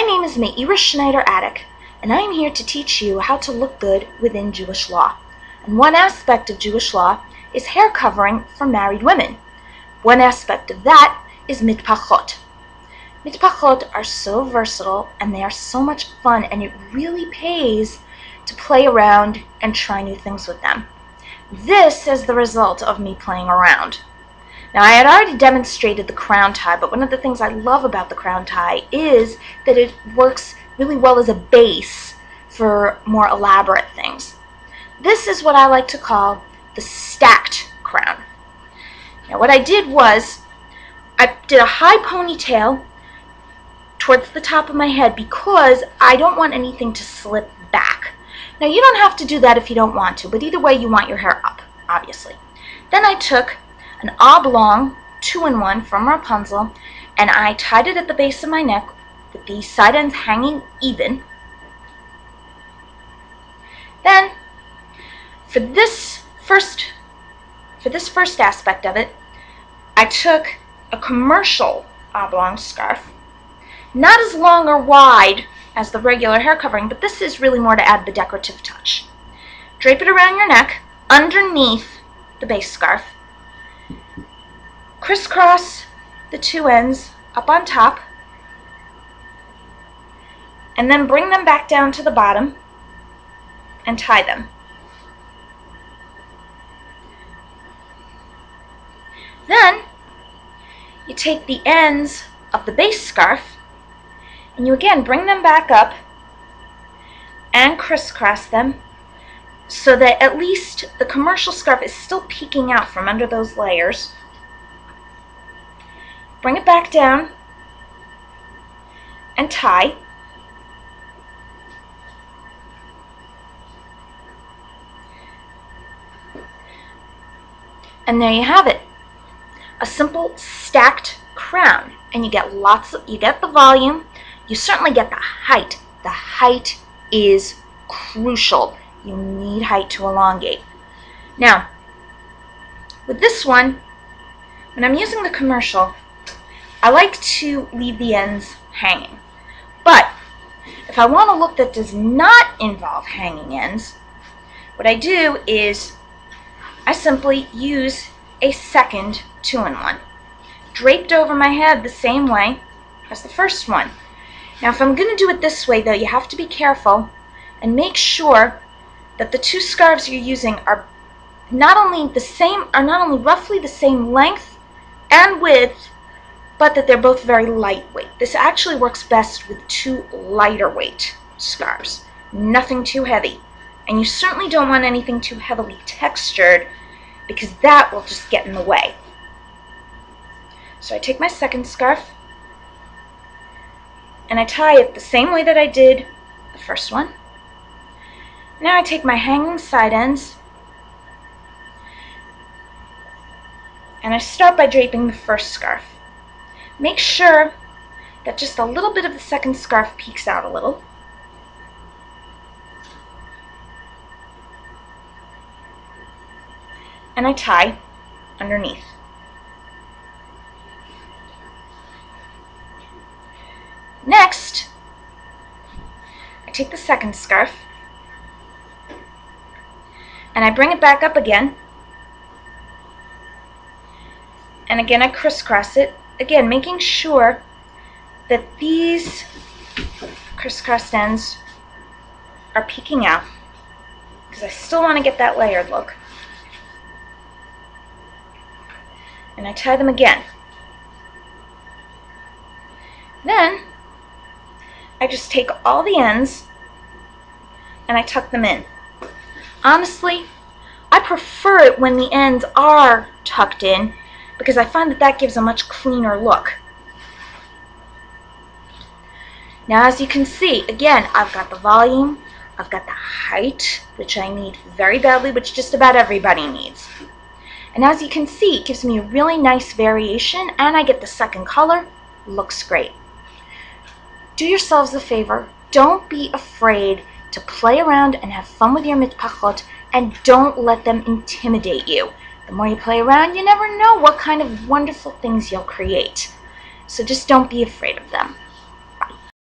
name is Schneider-Atik, and I am here to teach you how to look good within Jewish law. And one aspect of Jewish law is hair covering for married women. One aspect of that is Mitpachot. Mitpachot are so versatile and they are so much fun, and it really pays to play around and try new things with them. This is the result of me playing around. Now, I had already demonstrated the crown tie, but one of the things I love about the crown tie is that it works really well as a base for more elaborate things. This is what I like to call the stacked crown. Now, what I did was I did a high ponytail towards the top of my head because I don't want anything to slip back. Now, you don't have to do that if you don't want to, but either way, you want your hair up, obviously. Then I took an oblong 2-in-1 from Rapunzel, and I tied it at the base of my neck with the side ends hanging even. Then, for this first aspect of it, I took a commercial oblong scarf, not as long or wide as the regular hair covering, but this is really more to add the decorative touch. Drape it around your neck, underneath the base scarf. Crisscross the two ends up on top, and then bring them back down to the bottom and tie them. Then you take the ends of the base scarf and you again bring them back up and crisscross them so that at least the commercial scarf is still peeking out from under those layers. Bring it back down and tie. And there you have it. A simple stacked crown. And you get you get the volume, you certainly get the height. The height is crucial. You need height to elongate. Now, with this one, when I'm using the commercial, I like to leave the ends hanging. But if I want a look that does not involve hanging ends, what I do is I simply use a second 2-in-1, draped over my head the same way as the first one. Now, if I'm going to do it this way, though, you have to be careful and make sure that the two scarves you're using are not only roughly the same length and width, but that they're both very lightweight. This actually works best with two lighter weight scarves, nothing too heavy. And you certainly don't want anything too heavily textured, because that will just get in the way. So I take my second scarf and I tie it the same way that I did the first one. Now I take my hanging side ends and I start by draping the first scarf. Make sure that just a little bit of the second scarf peeks out a little. And I tie underneath. Next, I take the second scarf and I bring it back up again, and again I crisscross it, again making sure that these crisscrossed ends are peeking out, because I still want to get that layered look. And I tie them again. Then I just take all the ends and I tuck them in. Honestly, I prefer it when the ends are tucked in, because I find that that gives a much cleaner look. Now, as you can see, again, I've got the volume, I've got the height, which I need very badly, which just about everybody needs. And as you can see, it gives me a really nice variation, and I get the second color. Looks great. Do yourselves a favor. Don't be afraid to play around and have fun with your mitpachot, and don't let them intimidate you. The more you play around, you never know what kind of wonderful things you'll create. So just don't be afraid of them.